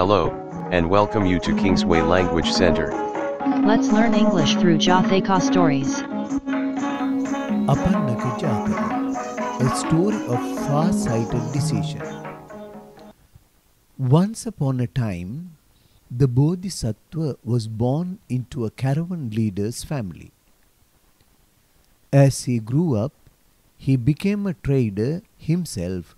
Hello, and welcome you to Kingsway Language Center. Let's learn English through Jatheka stories. Apannaka Jathaka, a story of far-sighted decision. Once upon a time, the Bodhisattva was born into a caravan leader's family. As he grew up, he became a trader himself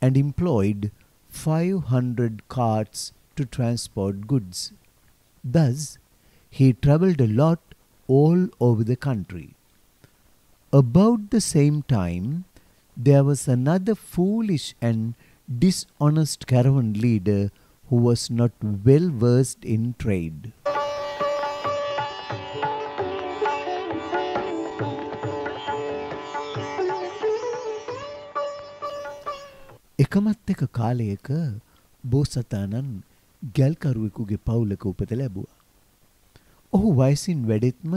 and employed 500 carts to transport goods. Thus, he travelled a lot all over the country. About the same time, there was another foolish and dishonest caravan leader who was not well versed in trade. එකමත් එක කාලයක බෝසතාණන් ගැල්කරුවෙකුගේ පවුලක උපත ලැබුවා. ඔහු වයසින් වැඩෙත්ම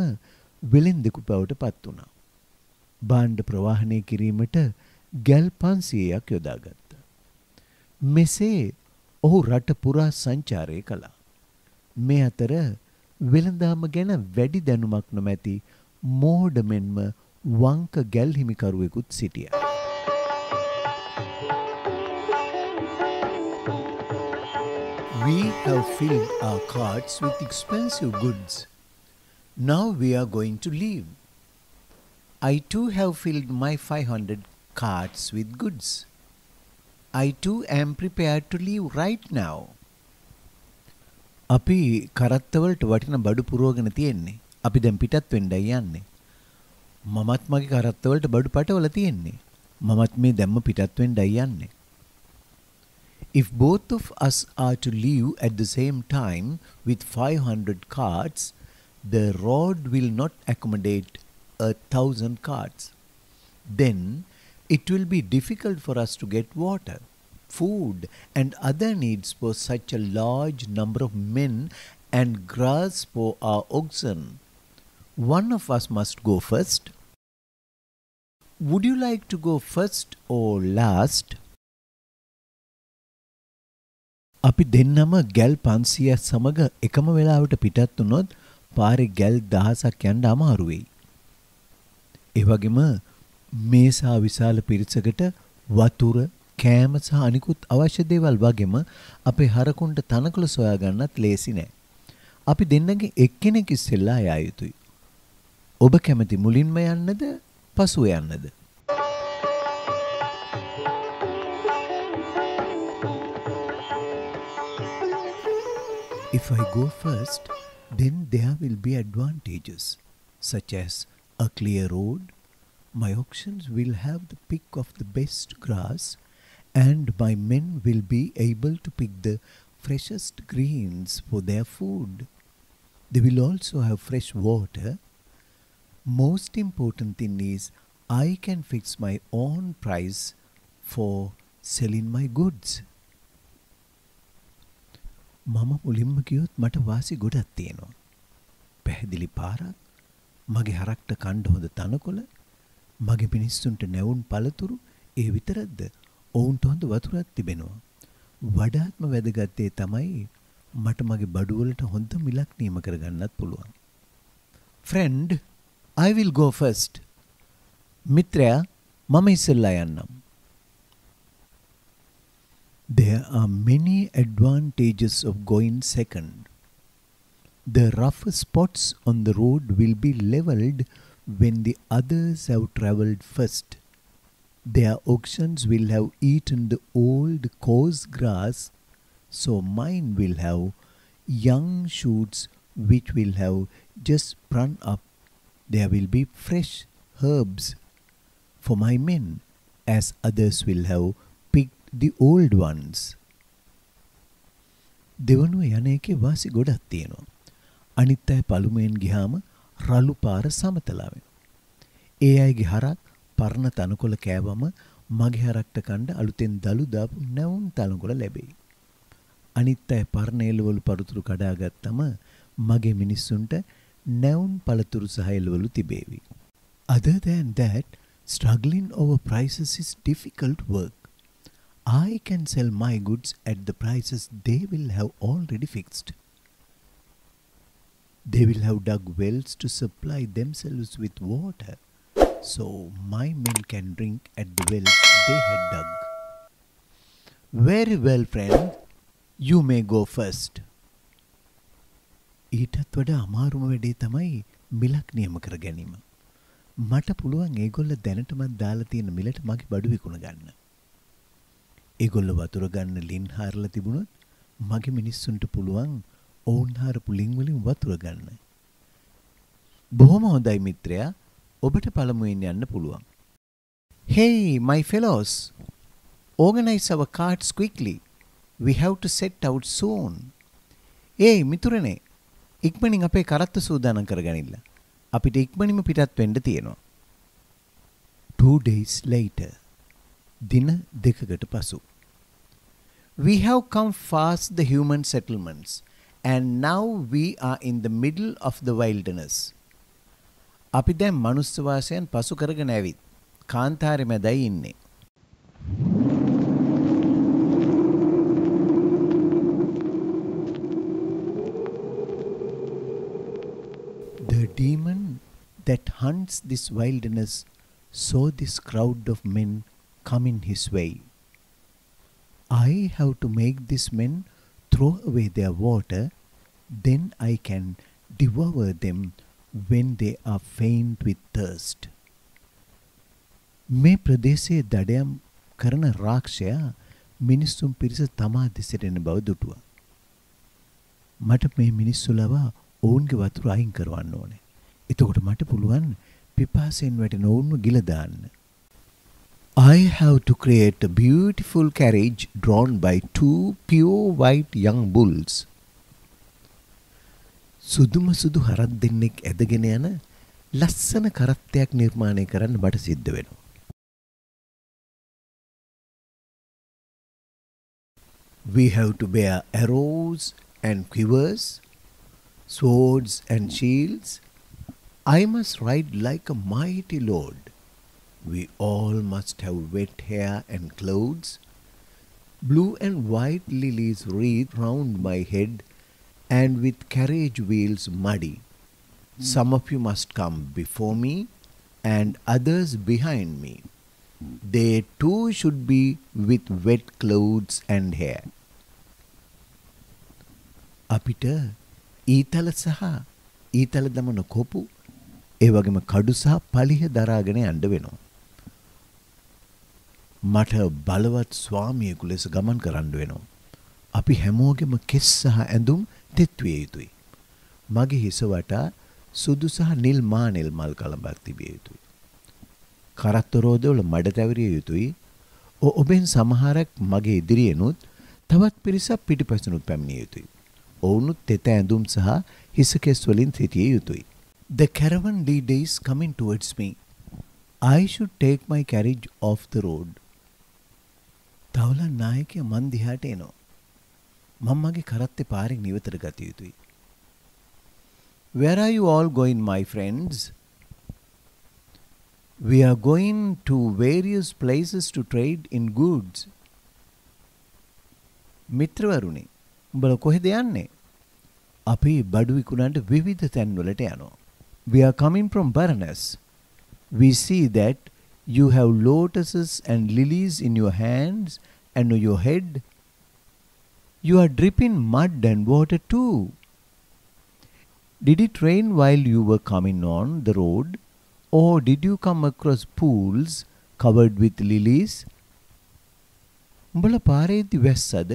වෙළෙන්දෙකු බවට පත් වුණා. භාණ්ඩ ප්‍රවාහනය කිරීමට ගැල් 500ක් යොදාගත්තා. මෙසේ ඔහු රට පුරා සංචාරය කළා. මේ අතර වෙළඳාම ගැන වැඩි දැනුමක් නොමැති මෝඩ මෙන්ම වංක ගැල් හිමිකරුවෙකුත් සිටියා. We have filled our carts with expensive goods. Now we are going to leave. I too have filled my 500 carts with goods. I too am prepared to leave right now. අපි කරත්තවලට වටින බඩු පුරවගෙන තියෙන්නේ. අපි දැන් පිටත් වෙන්නයි යන්නේ. මමත් මගේ කරත්තවලට බඩු පටවලා තියෙන්නේ. මමත් මේ දැම්ම පිටත් වෙන්නයි යන්නේ. If both of us are to leave at the same time with 500 carts, the road will not accommodate 1,000 carts. Then it will be difficult for us to get water, food and other needs for such a large number of men and grass for our oxen. One of us must go first. Would you like to go first or last? අපි දෙන්නම ගැල් 500 සමග එකම වෙලාවට පිටත් වුණොත් පාරේ ගැල් 1000ක් යන්න අමාරු වෙයි. ඒ වගේම මේසා විශාල පිරිසකට වතුර, කෑම සහ අනිකුත් අවශ්‍ය දේවල් වගේම අපේ හරකුන්ට තනකොළ සොයා ගන්නත් ලේසි නෑ. අපි දෙන්නගේ එක්කෙනෙක් ඉස්සෙල්ලා යා යුතුයි. ඔබ කැමති මුලින්ම යන්නද, පසුව යන්නද? If I go first, then there will be advantages, such as a clear road, my oxen will have the pick of the best grass, and my men will be able to pick the freshest greens for their food. They will also have fresh water. Most important thing is, I can fix my own price for selling my goods. මම මුලින්ම කියොත් මට වාසි ගොඩක් තියෙනවා. පැහැදිලි පාරක්, මගේ හරක්ට කණ්ඩ හොඳ තනකොළ, මගේ මිනිස්සුන්ට නැවුම් පළතුරු, ඒ විතරක්ද? ඔවුන්ට හොඳ වතුරක් තිබෙනවා. වඩාත්ම වැදගත් දේ තමයි මට මගේ බඩු වලට හොඳ මිලක් නියම කරගන්නත් පුළුවන්. Friend, I will go first. මිත්‍රයා, මම ඉස්සෙල්ලා යන්නම්. There are many advantages of going second. The rough spots on the road will be levelled when the others have travelled first. Their oxen will have eaten the old coarse grass, so mine will have young shoots which will have just sprung up. There will be fresh herbs for my men, as others will have picked the old ones. දෙවනුව යන එකේ වාසි ගොඩක් තියෙනවා. අනිත් අය පළුමෙන් ගියාම රළු පාර සමතලා වෙනවා. ඒ අයගේ හරක් පරණ තනකොළ කෑවම මගේ හරක්ට කණ්ඩ අලුතෙන් දලු දාපු නැවුම් තනකොළ ලැබෙයි. අනිත් අය පරණ එළවලු පළතුරු කඩා ගත්තම මගේ මිනිස්සුන්ට නැවුම් පළතුරු සහ එළවලු තිබේවි. Other than that, struggling over prices is difficult work. I can sell my goods at the prices they will have already fixed. They will have dug wells to supply themselves with water, so my men can drink at the wells they had dug. Very well, friend. You may go first. ඊටත් වඩා අමාරුම වැඩේ තමයි මිලක් නියම කර ගැනීම. මට පුළුවන් ඒගොල්ල දැනටමත් දාලා තියෙන මිලට මගේ බඩු විකුණ ගන්න. ඒගොල්ල වතුර ගන්න ලින් හාරලා තිබුණොත් මගේ මිනිස්සුන්ට පුළුවන් ඔවුන් හාරපු ලින් වලින් වතුර ගන්න. බොහොම හොඳයි මිත්‍රයා. ඔබට පළමුවෙන් යන්න පුළුවන්. Hey, my fellows. Organize our carts quickly. We have to set out soon. Hey, මිතුරනේ. ඉක්මනින් අපේ කරත්ත සූදානම් කරගනින්න. අපිට ඉක්මනින්ම පිටත් වෙන්න තියෙනවා. 2 days later. දින දෙකකට පසු. We have come past the human settlements and now we are in the middle of the wilderness. අපි දැන් මනුස්ස වාසයන් පසු කරගෙන ඇවිත් කාන්තාරෙ මැදයි ඉන්නේ. The demon that hunts this wilderness saw this crowd of men come in his way. I have to make these men throw away their water, then I can devour them when they are faint with thirst. මේ ප්‍රදේශයේ දඩයම් කරන රාක්ෂයා මිනිස්සුන් පිරිස තමා දෙසට එන බව දුටුවා. මට මේ මිනිස්සු ලවා ඔවුන්ගේ වතුර අයින් කරවන්න ඕනේ. එතකොට මට පුළුවන් පිපාසයෙන් වැටෙන ඔවුන්ව ගිල දාන්න. I have to create a beautiful carriage drawn by 2 pure white young bulls. සුදුම සුදු හරක් දෙන්නෙක් ඇදගෙන යන ලස්සන කරත්තයක් නිර්මාණය කරන්න මට සිද්ධ වෙනවා. We have to bear arrows and quivers, swords and shields. I must ride like a mighty lord. We all must have wet hair and clothes. Blue and white lilies wreathe round my head and with carriage wheels muddy. Some of you must come before me and others behind me. They too should be with wet clothes and hair. අපිට ඊතල සහ ඊතල දමන කොපු ඒ වගේම කඩු සහ පලිහ දරාගෙන යන්න වෙනවා. මට බලවත් ස්වාමියෙකු ලෙස ගමන් කරන්න වෙනවා. අපි හැමෝගෙම කෙස් සහ ඇඳුම් තෙත් විය යුතුයි. මගේ හිස වටා සුදු සහ නිල් මානෙල් මල් කලඹක් තිබිය යුතුයි. කරත්ත රෝදවල මඩ තැවරිය යුතුයි. ඔබෙන් සමහරක් මගේ ඉදිරියෙනුත් තවත් පිරිසක් පිටිපස්සෙනුත් පැමිණිය යුතුයි. ඔවුනුත් තෙත ඇඳුම් සහ හිස කෙස් වලින් සිටිය යුතුයි. The caravan leader is coming towards me. I should take my carriage off the road. තවල නායකයා මන් දිහාට එනවා. මම මගේ කරත්තේ පාරෙන් නිවතට ගත යුතුයි. Where are you all going, my friends? We are going to various places to trade in goods. මිත්‍රවරුනි, උඹලා කොහෙද යන්නේ? අපි බඩු විකුණන්න විවිධ තැන්වලට යනවා. We are coming from Varanasi. We see that you have lotuses and lilies in your hands and on your head. You are dripping mud and water too. Did it rain while you were coming on the road, or did you come across pools covered with lilies? උඹලා පාරේදී වැස්සද?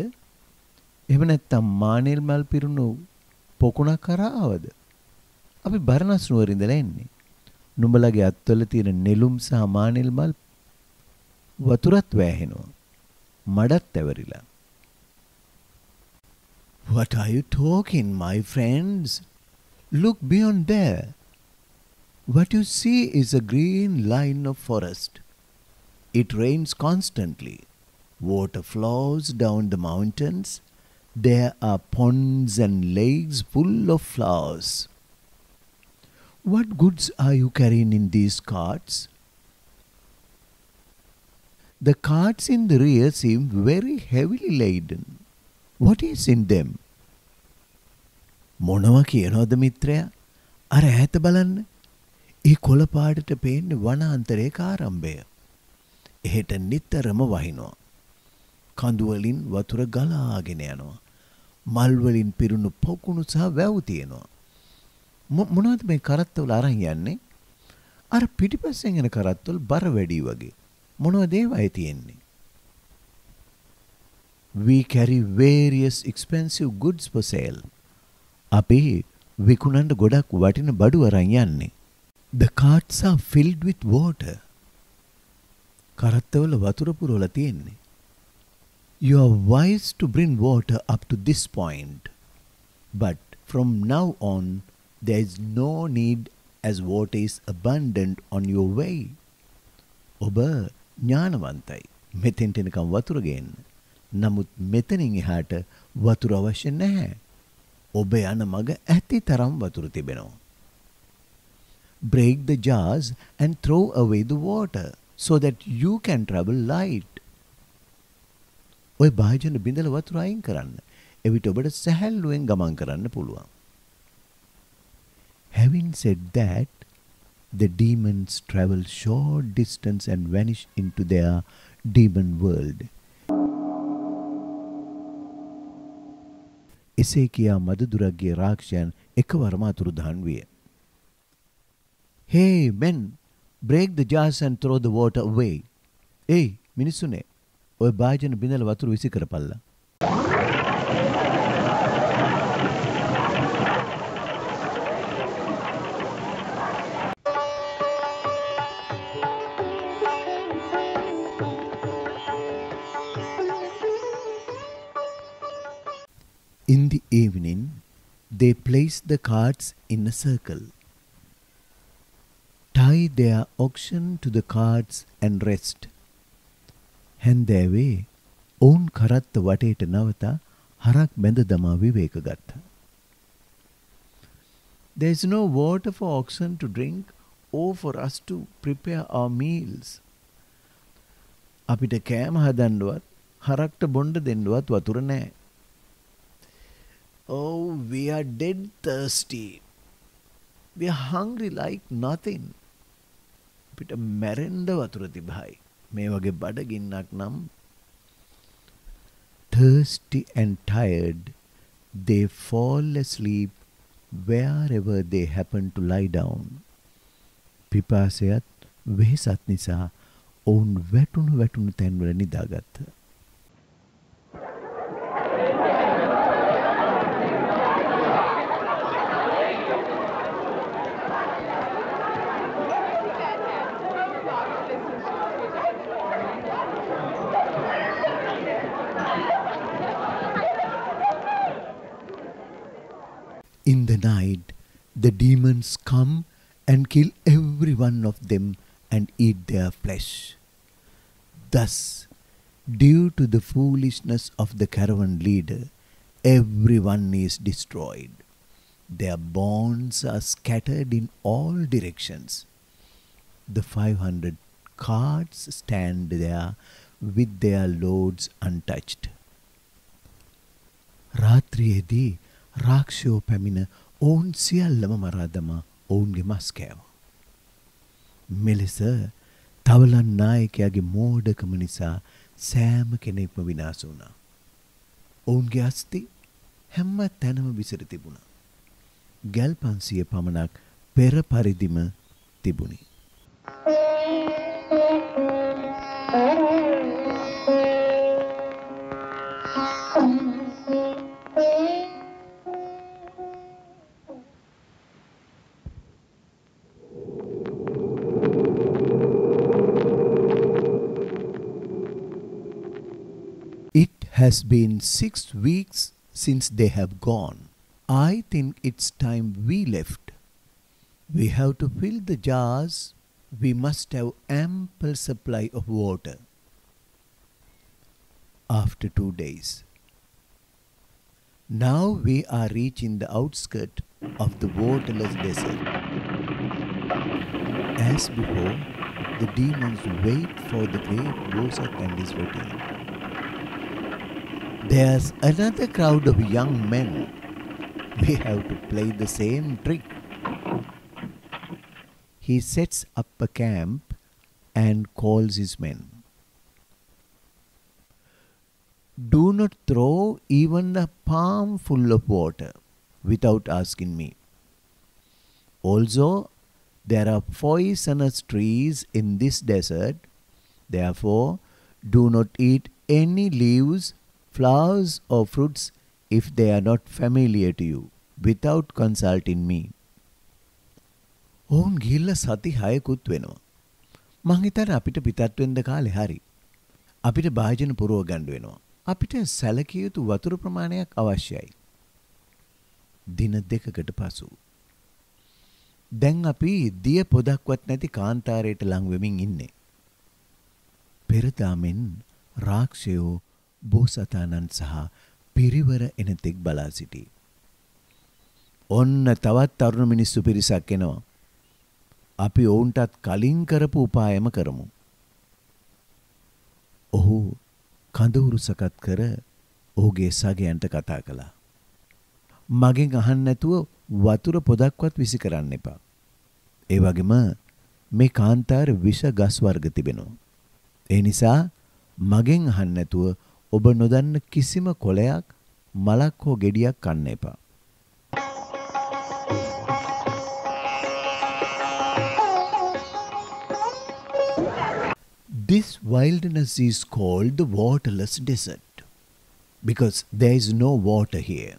එහෙම නැත්නම් මානෙල් මල් පිරුණු පොකුණක් කරා ආවද? අපි බරණස් නුවර ඉඳලා එන්නේ. නුඹලගේ අත්වල තියෙන නෙළුම් සහ මානෙල් මල් වතුරත් වැහෙනවා. මඩත් ඇවරිලා. What are you talking, my friends? Look beyond there. What you see is a green line of forest. It rains constantly. Water flows down the mountains. There are ponds and lakes full of flowers. What goods are you carrying in these carts? The carts in the rear seem very heavily laden. What is in them? මොනවා කියනවද මිත්‍රයා? අර ඈත බලන්න. ඒ කොළ පාටට පේන්නේ වනාන්තරයක ආරම්භය. එහෙට නිතරම වහිනවා. කඳු වලින් වතුර ගලාගෙන යනවා. මල් වලින් පිරුණු පොකුණු සහ වැව් තියෙනවා. මොනවද මේ කරත්තවල අරන් යන්නේ? අර පිටිපස්සෙන් එන කරත්තවල බර වැඩි වගේ. මොනවද ඒවයි තියෙන්නේ? We carry various expensive goods for sale. අපි විකුණන්න ගොඩක් වටින බඩු අරන් යන්නේ. The carts are filled with water. කරත්තවල වතුර පුරවලා තියෙන්නේ. You are wise to bring water up to this point. But from now on, there is no need as water is abundant on your way. ඔබ ඥානවන්තයි. මෙතෙන්ට එනකම් වතුර ගේන්න. නමුත් මෙතනින් එහාට වතුර අවශ්‍ය නැහැ. ඔබ යන මග ඇති තරම් වතුර තිබෙනවා. Break the jars and throw away the water so that you can travel light. ඔය භාජන බිඳලා වතුර අයින් කරන්න. එවිට ඔබට සැහැල්ලුවෙන් ගමන් කරන්න පුළුවන්. Having said that, the demons travel short distance and vanish into their demon world. එසේ කියා මදදුරගේ රාක්ෂයන් එකවරම අතුරුදහන් විය. Hey men, break the jars and throw the water away. Hey මිනිස්සුනේ, ඔය භාජන බිඳලා වතුර විසි කරපල්ලා. In the evening, they place the carts in a circle, tie their oxen to the carts and rest. හැන්දෑවේ ඔවුන් කරත්ත වටේට නවතා හරක් බැඳ දමා විවේක ගත්තා. There is no water for oxen to drink or for us to prepare our meals. අපිට කෑම හදන්නවත් හරක්ට බොණ්ඩ දෙන්නවත් වතුර නැහැ. Oh, we are dead thirsty. We are hungry like nothing. අපිට මැරෙන්න වතුර තිබහයි. මේ වගේ බඩගින්නක් නම්. Thirsty and tired, they fall asleep wherever they happen to lie down. පිපාසයත් වෙහෙසත් නිසා ඔවුන් වැටුණු තැන්වල නිදාගත්තා. In the night, the demons come and kill every one of them and eat their flesh. Thus, due to the foolishness of the caravan leader, everyone is destroyed. Their bones are scattered in all directions. The 500 carts stand there with their loads untouched. රාත්‍රියේදී රාක්ෂයෝ පැමිණ ඔවුන් සියල්ලම මරා දමා ඔවුන්ගේ මස් කෑවා. මෙලෙස තවලන් නායකයාගේ මෝඩකම නිසා සෑම කෙනෙක්ම විනාශ වුණා. ඔවුන්ගේ අස්ති හැම තැනම විසිර තිබුණා. ගල් 500 පමණක් පෙර පරිදිම තිබුණි. Has been 6 weeks since they have gone. I think it's time we left. We have to fill the jars. We must have ample supply of water. After 2 days. Now we are reaching the outskirts of the waterless desert. As before, The demons wait for the great Bosat and his wedding. There's another crowd of young men. We have to play the same trick. He sets up a camp and calls his men. Do not throw even a palm full of water without asking me. Also, there are poisonous trees in this desert. Therefore, do not eat any leaves, flowers or fruits if they are not familiar to you without consulting me. ඔවුන් ගිහිල්ලා සති 6කුත් වෙනවා. මං හිතන්නේ අපිට පිටත් වෙන්න කාලේ හරි. අපිට භාජන පුරව ගන්න වෙනවා. අපිට සැලකිය යුතු වතුර ප්‍රමාණයක් අවශ්‍යයි. දින දෙකකට පසු දැන් අපි දිය පොදක්වත් නැති කාන්තාරයට ලං වෙමින් ඉන්නේ. පෙරදාමෙන් රාක්ෂයෝ බෝසතාණන් සහ පිරිවර එනතෙක් බලා සිටී. ඔන්න තවත් තරුණ මිනිස්සු පිරිසක් එනවා. අපි ඔවුන්ටත් කලින් කරපු උපායම කරමු. ඔහු කඳවුරු සකත් කර ඔහුගේ සගයන්ට කතා කළා. මගෙන් අහන්න නැතුව වතුර පොදක්වත් විසි කරන්න එපා. ඒ වගේම මේ කාන්තාර විෂ ගස් වර්ග තිබෙනවා. ඒ නිසා මගෙන් අහන්න නැතුව ඔබ නොදන්න කිසිම කොළයක් මලක් හෝ ගෙඩියක් කන්න එපා. This wilderness is called the waterless desert because there is no water here.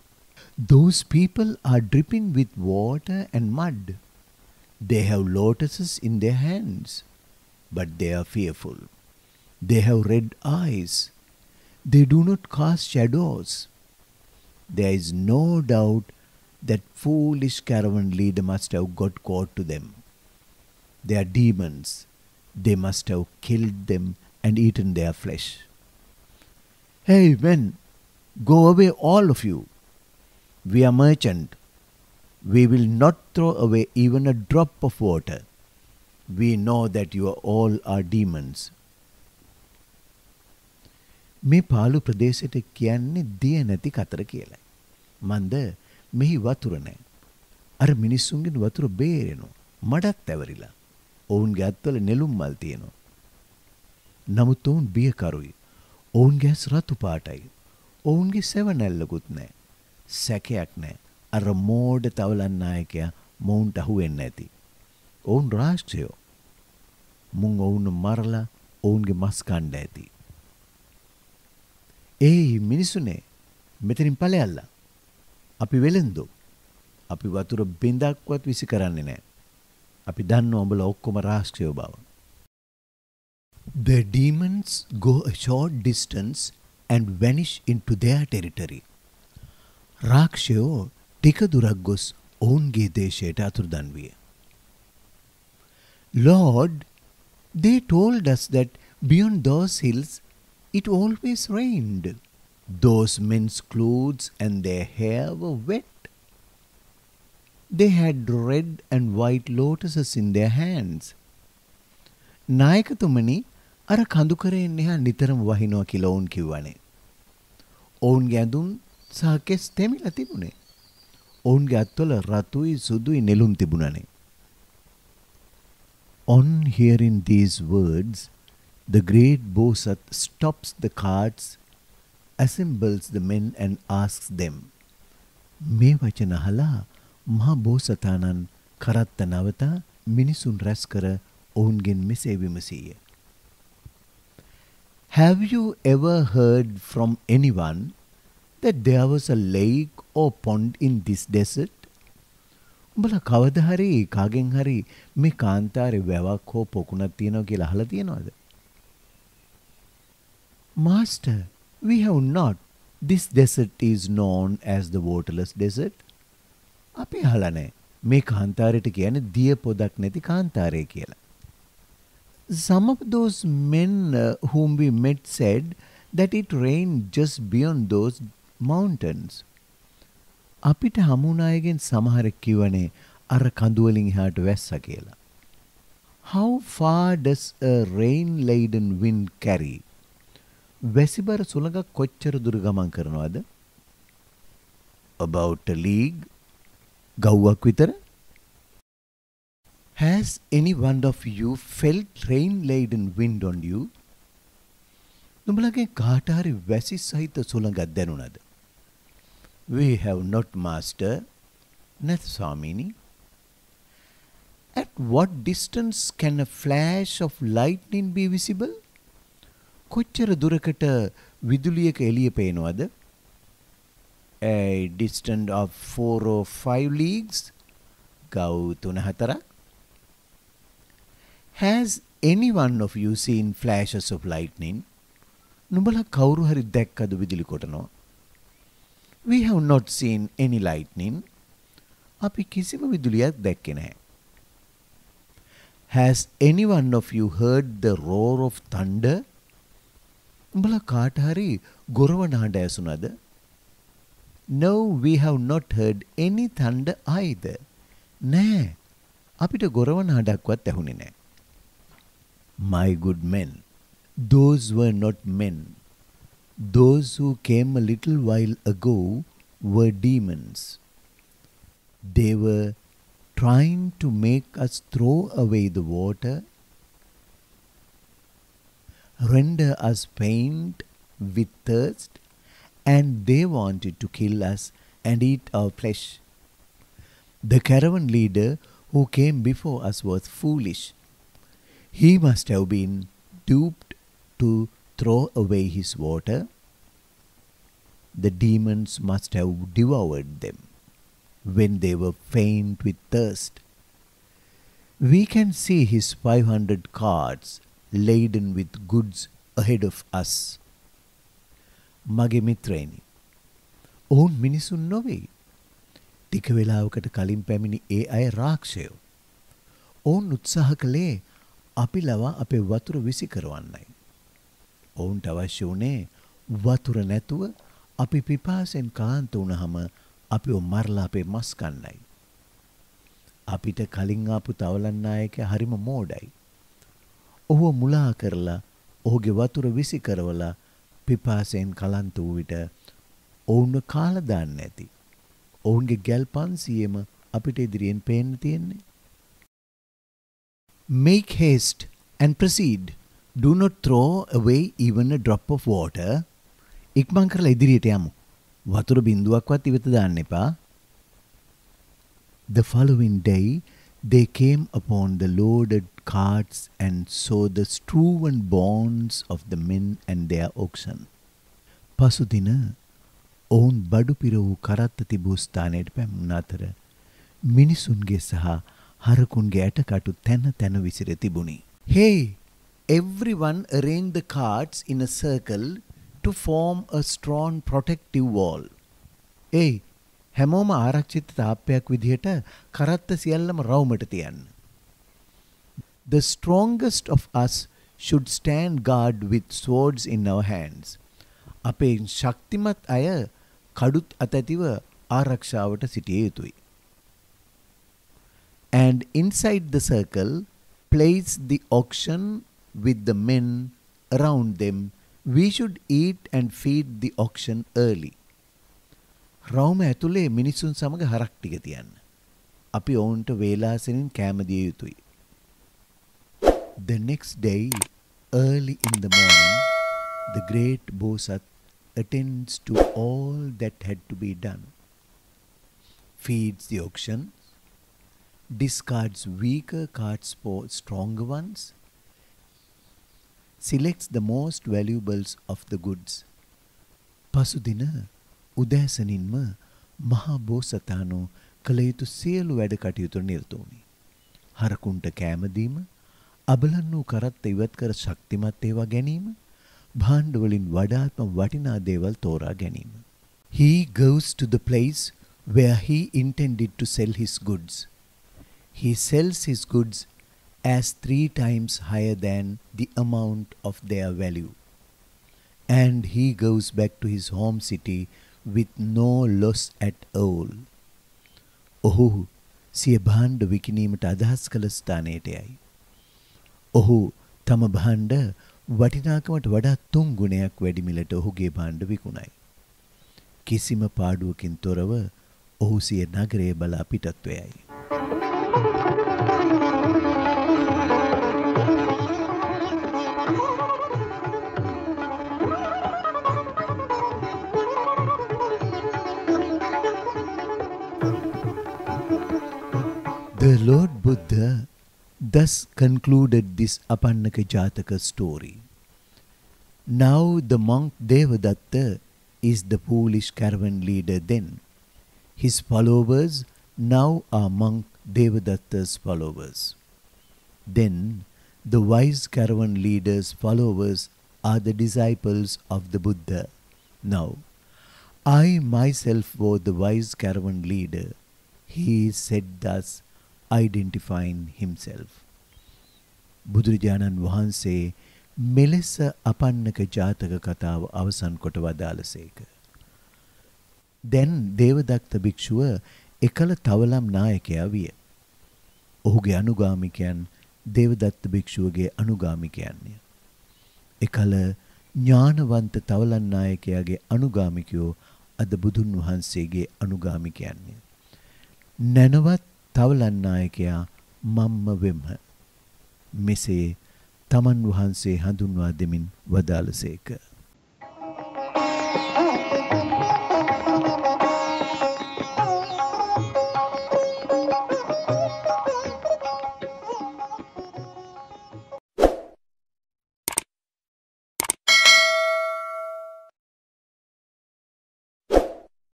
Those people are dripping with water and mud. They have lotuses in their hands, but they are fearful. They have red eyes. They do not cast shadows. There is no doubt that foolish caravan leader must have got caught to them. They are demons. They must have killed them and eaten their flesh. Hey men, go away all of you. We are merchant. We will not throw away even a drop of water. We know that you all are demons. මේ පාළු ප්‍රදේශයට කියන්නේ දිය නැති කතර කියලා. මන්ද මෙහි වතුර නැහැ. අර මිනිස්සුන්ගෙන් වතුර බේරෙනවා. මඩත් ඇවරිලා. ඔවුන්ගේ අත්වල නෙළුම් මල් තියෙනවා. නමුත් ඔවුන් බියකරුයි. ඔවුන්ගේ ඇස් රතු පාටයි. ඔවුන්ගේ සෙවණැල්ලකුත් නැහැ. සැකයක් නැහැ. අර මෝඩ තවලන් නායකයා මොවුන්ට අහුවෙන්නේ නැති. ඔවුන් රාක්ෂයෝ. මුන් ඔවුන් මරලා ඔවුන්ගේ මස් කණ්ඩ ඇති. ඒ මිනිසුනේ මෙතනින් ඵලයල්ලා. අපි වෙලෙන්දෝ. අපි වතුර බින්දක්වත් විසි කරන්නේ නැහැ. අපි දන්නවා උඹලා ඔක්කොම රාක්ෂයෝ බව. The demons go a short distance and vanish into their territory. රාක්ෂයෝ ටික දුරක් ගොස් ඔවුන්ගේ දේශයට අතුරුදන් විය. Lord, they told us that beyond those hills it always rained. Those men's clothes and their hair were wet. They had red and white lotuses in their hands. නායකතුමනි අර කඳුකරයෙන් එහා නිතරම වහිනවා කියලා ඔවුන් කිව්වනේ. ඔවුන්ගේ ඇඳුම් සහ කෙස් තෙමිලා තිබුණේ. ඔවුන්ගේ අත්වල රතුයි සුදුයි නෙළුම් තිබුණනේ. On hearing these words, the great Bosat stops the carts, assembles the men and asks them. මේ වචන අහලා මහා බෝසතාණන් කරත්ත නවතා මිනිසුන් රැස් කර ඔවුන්ගෙන් මෙසේ විමසීය. Have you ever heard from anyone that there was a lake or pond in this desert? උඹලා කවදා හරි කාගෙන් හරි මේ කාන්තාරේ වැවක් හෝ පොකුණක් තියෙනවා කියලා අහලා තියෙනවද? Master, we have not. This desert is known as the waterless desert. අපි අහලා නැහැ. මේ කාන්තාරයට කියන්නේ දිය පොදක් නැති කාන්තාරය කියලා. Some of those men whom we met said that it rained just beyond those mountains. අපිට හමුුණ අයගෙන් සමහරෙක් කිව්වනේ අර කඳු වලින් එහාට වැස්සා කියලා. How far does a rain-laden wind carry? වැසිබර සුළඟක් කොච්චර දුර ගමන් කරනවද? About a league. ගව්වක් විතර. Has any one of you felt rain-laden wind on you? නුඹලගේ කාට හරි වැසි සහිත සුළඟක් දැනුණද? We have not, master. නැත් ස්වාමීනි. At what distance can a flash of lightning be visible? කොච්චර දුරකට විදුලියක එළිය පේනවද? A distance of 4 or 5 leagues. ගව් 3-4. Has any one of you seen flashes of lightning? නුඹලා කවුරු හරි දැක්කද විදුලි කොටනවා? We have not seen any lightning. අපි කිසිම විදුලියක් දැක්කේ නැහැ. Has any one of you heard the roar of thunder? නුඹලා කාට හරි ගොරවන හඬ ඇසුණද? No, we have not heard any thunder either. නෑ, අපිට ගොරවන හඬක්වත් ඇහුනේ නෑ. My good men, those were not men. Those who came a little while ago were demons. They were trying to make us throw away the water, render us faint with thirst, and they wanted to kill us and eat our flesh. The caravan leader who came before us was foolish. He must have been duped to throw away his water. The demons must have devoured them when they were faint with thirst. We can see his 500 carts laden with goods ahead of us. මගේ මිත්‍රයනි, ඔවුන් මිනිසුන් නොවේ. ටික වෙලාවකට කලින් පැමිණි ඒ අය රාක්ෂයෝ. ඔවුන් උත්සාහ කළේ අපි ලවා අපේ වතුර විසි කරවන්නයි. ඔවුන්ට අවශ්‍ය වුණේ වතුර නැතුව අපි පිපාසෙන් කාන්ත වුණහම අපිව මරලා අපේ මස් කන්නයි. අපිට කලින් ආපු තවලන් නායකයා හරිම මෝඩයි. ඔහුව මුලා කරලා ඔහුගේ වතුර විසි කරවලා පිපාසෙන් කලන්ත වූ විට ඔවුන්ව කාලා දාන්න ඇති. ඔවුන්ගේ ගැල් 500ම අපිට ඉදිරියෙන් පේන්න තියෙන්නේ. Make haste and proceed. Do not throw away even a drop of water. ඉක්මන් කරලා ඉදිරියට යමු. වතුර බිඳුවක්වත් ඉවත දාන්න එපා. The following day they came upon the loaded carts and saw the strewn bones of the men and their oxen. පසුදින ඔවුන් බඩු පිර වූ කරත්ත තිබූ ස්ථානයට පැමුණ අතර මිනිසුන්ගේ සහ හරකුන්ගේ ඇටකටු තැන තැන විසිර තිබුණි. Hey, everyone arrange the carts in a circle to form a strong protective wall. Hey, හැමෝම ආරක්ෂිත තාප්පයක් විදිහට කරත්ත සියල්ලම රවුමට තියන්න. The strongest of us should stand guard with swords in our hands. අපේ ශක්තිමත් අය කඩුත් අතැතිව ආරක්ෂාවට සිටිය යුතුයි. And inside the circle, place the oxen with the men around them. We should eat and feed the oxen early. රවුම ඇතුලේ මිනිසුන් සමග හරක් ටික තියන්න. අපි ඔවුන්ට වේලාසනින් කෑම දිය යුතුයි. The next day, early in the morning, the great Bosat attends to all that had to be done. Feeds the oxen, discards weaker carts for stronger ones, selects the most valuables of the goods. පසුදින උදෑසනින්ම මහා බෝසතාණෝ කළ යුතු සියලු වැඩ කටයුතු නිරත වුණි. හරකුන්ට කෑම දීම, අබලන් වූ කරත්ත ඉවත් කර ශක්තිමත් ඒවා ගැනීම, භාණ්ඩ වලින් වඩාත්ම වටිනා දේවල් තෝරා ගැනීම. He goes to the place where he intended to sell his goods. He sells his goods as 3 times higher than the amount of their value. And he goes back to his home city with no loss at all. ඔහු සිය භාණ්ඩ විකිණීමට අදහස් කළ ස්ථානයට යයි. ඔහු තම භාණ්ඩ වටිනාකමට වඩා 3 ගුණයක් වැඩි මිලට ඔහුගේ භාණ්ඩ විකුණයි. කිසිම පාඩුවකින් තොරව ඔහු සිය නගරය බලා පිටත් වෙයි. The Lord Buddha thus concluded this Apannaka Jataka story. Now the monk Devadatta is the foolish caravan leader then. His followers now are monk Devadatta's followers. Then the wise caravan leader's followers are the disciples of the Buddha. Now I myself was the wise caravan leader. He said thus, identifying himself. බුදුරජාණන් වහන්සේ මෙලෙස අපන්නක ජාතක කතාව අවසන් කොට වදාළසේක. දැන් දේවදත්ත භික්ෂුව එකල තවලම් නායකයා විය. ඔහුගේ අනුගාමිකයන් දේවදත්ත භික්ෂුවගේ අනුගාමිකයන්ය. එකල ඥානවන්ත තවලම් නායකයාගේ අනුගාමිකයෝ අද බුදුන් වහන්සේගේ අනුගාමිකයන්ය. නැනවත් තවලම් නායකයා මම්ම වෙම්හ. මෙසේ තමන් වහන්සේ හඳුන්වා දෙමින් වදාළසේක.